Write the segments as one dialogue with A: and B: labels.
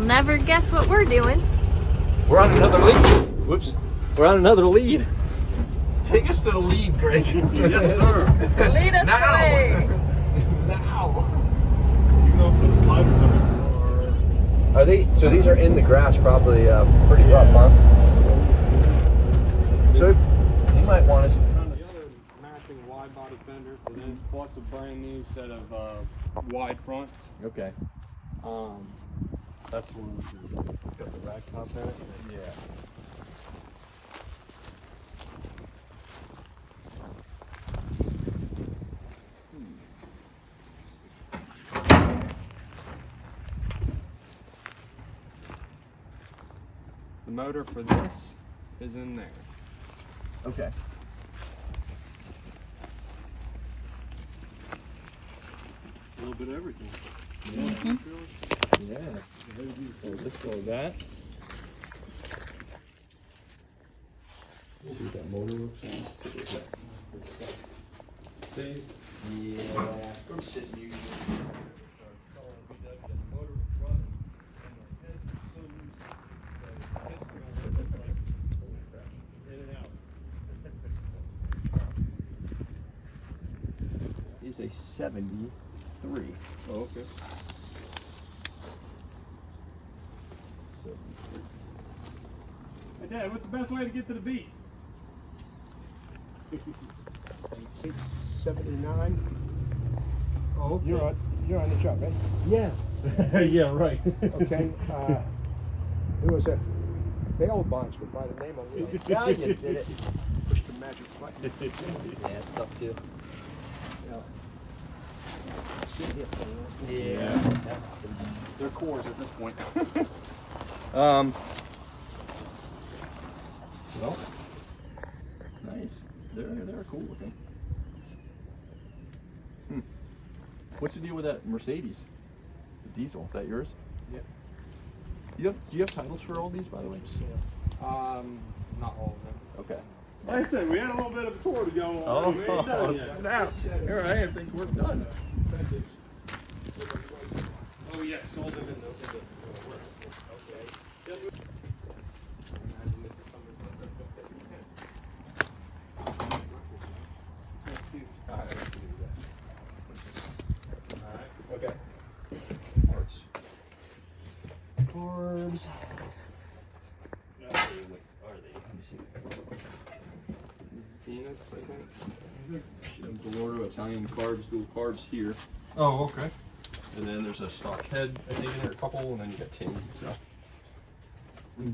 A: never guess what we're doing.
B: We're on another lead. Whoops. We're on another lead. Take us to the lead, Greg.
C: Yes, sir.
A: Lead us
B: Now.
A: away.
B: Now.
C: You can open the sliders on the car.
B: Are they? So these are in the grass, probably pretty rough, huh? So you might want to.
D: The other matching wide body fenders, and then plus a brand new set of wide fronts.
B: Okay.
D: That's the one with got the rack top in it.
B: Yeah.
D: The motor for this is in there.
B: Okay.
C: A little bit of everything.
B: Yeah. So let's go with that.
C: See what that motor looks like.
B: See? Yeah. Go sit in you. Is a 73.
D: Oh, okay.
B: 73.
D: Hey Dad, what's the best way to get to the beach?
E: 79.
D: Oh, okay.
E: You're on the job, right?
B: Yeah.
C: Yeah, right.
E: Okay. There was a bail bondsman by the name of
B: Yeah, you did it.
E: pushed the magic button.
B: Yeah, it's tough too.
E: Sit here for a minute.
B: Yeah. That happens.
D: They're cores at this point.
B: Well, nice. They're cool looking. What's the deal with that Mercedes? The diesel, is that yours?
E: Yeah.
B: Do you have titles for all these, by the way?
D: Not all of them.
B: Okay.
C: Like I said, we had a little bit of a tour to go on.
B: Oh,
C: We ain't done yet.
B: now. All right, I think we're done.
C: Oh, yeah, sold them in the
B: Okay. Parts. Carbs. Are they? Let me see.
D: Zeniths, I think.
B: Galordo Italian carbs, dual carbs here.
C: Oh, okay.
B: And then there's a stock head, I think, in there, a couple, and then you got tins and stuff.
D: We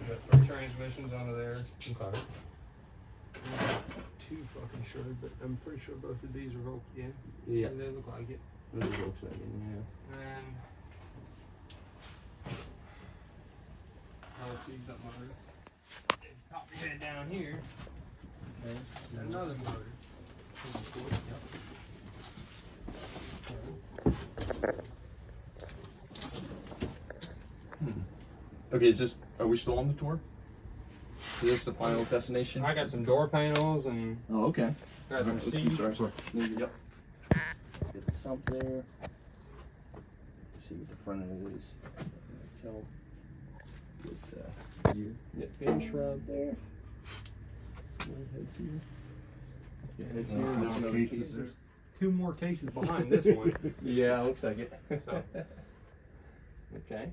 D: got 3 transmissions out of there.
B: Okay.
D: I'm not too fucking sure, but I'm pretty sure both of these are Volkswagen.
B: Yeah.
D: They look like it.
B: Those are Volkswagen, yeah.
D: And let's see that motor. Copy head down here.
B: Okay.
D: Another motor.
B: Okay, are we still on the tour? Is this the final destination?
D: I got some door panels and
B: Oh, okay.
D: got some seats.
B: Sorry. Yep. Get the sump there. See what the front of it is. Tell. Get here. Get pin shroud there. Heads here. Yeah, heads here. There's no cases.
D: There's 2 more cases behind this one.
B: Yeah, looks like it.
D: So,
B: Okay.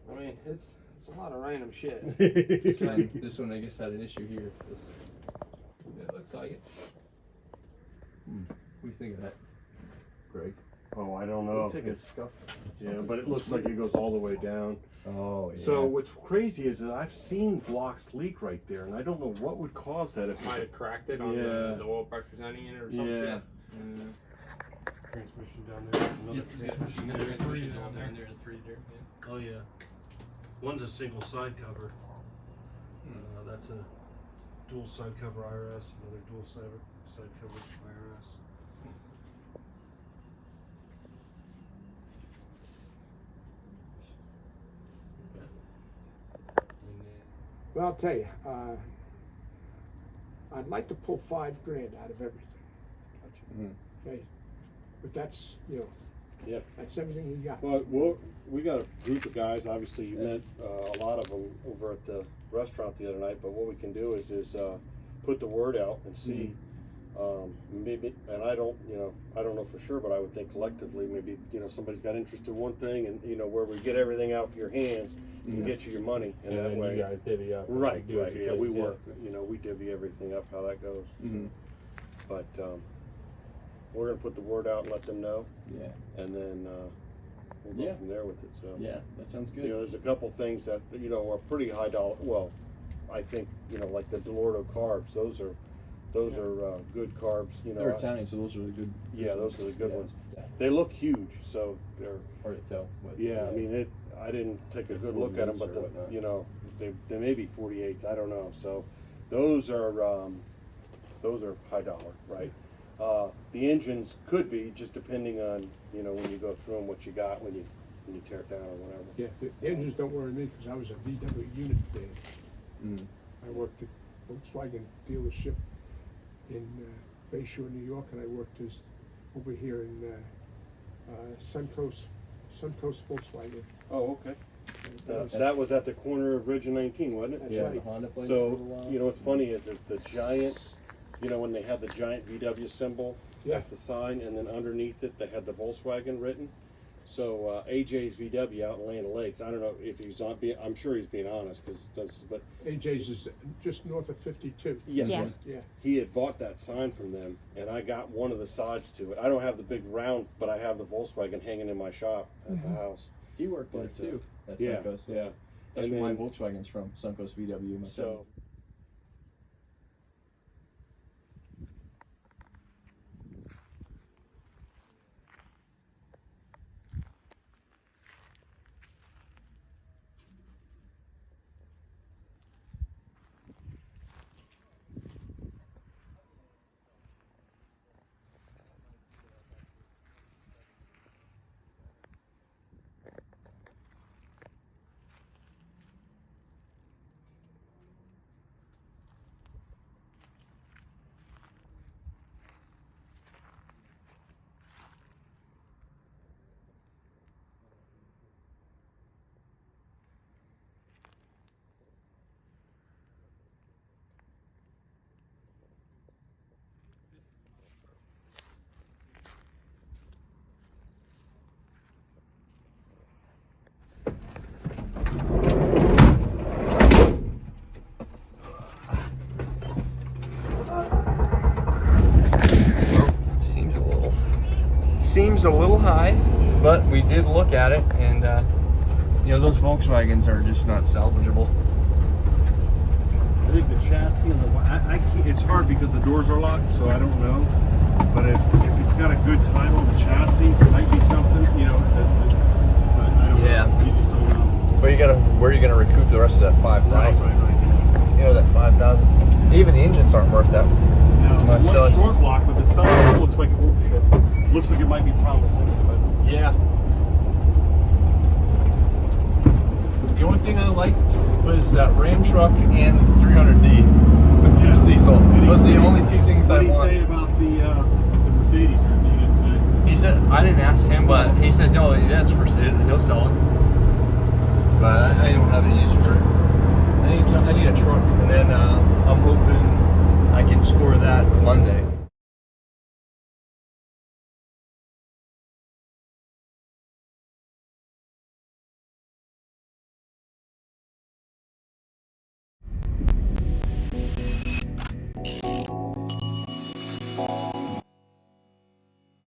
D: I mean, it's a lot of random shit.
B: This one, I guess, had an issue here. Yeah, looks like it. What do you think of that, Greg?
C: Oh, I don't know.
B: Looks like it's
C: It's,
B: stuff.
C: yeah, but it looks like it goes all the way down.
B: Oh, yeah.
C: So what's crazy is that I've seen blocks leak right there, and I don't know what would cause that. If
D: Might have cracked it on
C: Yeah.
D: the oil pressure setting in it or some
C: Yeah.
D: shit.
C: Transmission down there. Another transmission.
D: There's
C: There's
D: 3
C: three
D: down there.
B: there and 3 there. Yeah.
F: Oh yeah, one's a single side cover. That's a dual side cover IRS. Another dual side cover IRS.
E: Well, I'll tell you, I'd like to pull $5 grand out of everything.
B: Mhm.
E: Okay, but that's
C: Yeah.
E: That's everything we got.
C: Well, we got a group of guys. Obviously, you met a lot of them over at the restaurant the other night. But what we can do is put the word out and see. Maybe, and I don't know for sure, but I would think collectively, maybe somebody's got interest in one thing, and where we get everything out of your hands, and get you your money, and that way
D: you guys divvy up.
C: Right. Yeah, we
D: please,
C: work. We divvy everything up how that goes.
D: Mhm.
C: But we're gonna put the word out and let them know,
D: Yeah.
C: and then we'll go from there with it. So
D: Yeah, that sounds good.
C: there's a couple things that are pretty high dollar. Well, I think like the Delorto carbs. Those are good carbs.
D: They're Italian, so those are the good.
C: Yeah, those are the good ones.
D: Yeah.
C: They look huge, so they're.
D: Hard to tell. But
C: Yeah, I mean I didn't take a good look at them, but
D: or whatnot.
C: they may be 48s. I don't know. So those are high dollar, right? The engines could be, just depending on when you go through them, what you got when you tear it down or whatever.
E: Yeah, the engines don't worry me because I was a VW unit there.
D: Mm.
E: I worked at Volkswagen dealership in Bayshore, New York, and I worked over here in Suncoast Volkswagen.
C: Oh, okay.
E: That was-
C: That was at the corner of Ridge and 19, wasn't it?
E: That's
D: Yeah,
E: right.
D: the Honda place.
C: So,
D: for a while.
C: what's funny is the giant, when they had the giant VW symbol, that's
E: Yeah.
C: the sign, and then underneath it, they had the Volkswagen written. So, AJ's VW out in Land O'Lakes, I don't know if he's not being, I'm sure he's being honest, but
E: AJ's is just north of 52.
C: yeah,
A: Yeah.
E: Yeah.
C: he had bought that sign from them, and I got one of the sides to it. I don't have the big round, but I have the Volkswagen hanging in my shop at the house.
D: He worked there
C: But,
D: too. At
C: yeah,
D: Suncoast.
C: yeah.
D: That's
C: And
D: where my
C: then-
D: Volkswagen's from. Suncoast VW.
C: So.
D: Seems a little high, but we did look at it, and those Volkswagens are just not salvageable.
F: I think the chassis and I can't, it's hard because the doors are locked, so I don't know. But if it's got a good title, the chassis, it might be something, but I don't
D: Yeah.
F: know. You just don't know.
D: But where are you gonna recoup the rest of that 5,000?
F: Right.
D: That 5,000. Even the engines aren't worth that
F: Now,
D: much.
F: one
D: So
F: short block with the sun looks like looks like it might be promising. But
D: yeah. The only thing I liked was that Ram truck and 300D with Goose Diesel. Those are the only two things
F: what
D: I
F: did he
D: want.
F: say about the Mercedes? Or he didn't say.
G: He said, I didn't ask him, but he says, oh, that's for sale. He'll sell it. But I don't have any use for it. I need a truck, and then I'm hoping I can score that Monday.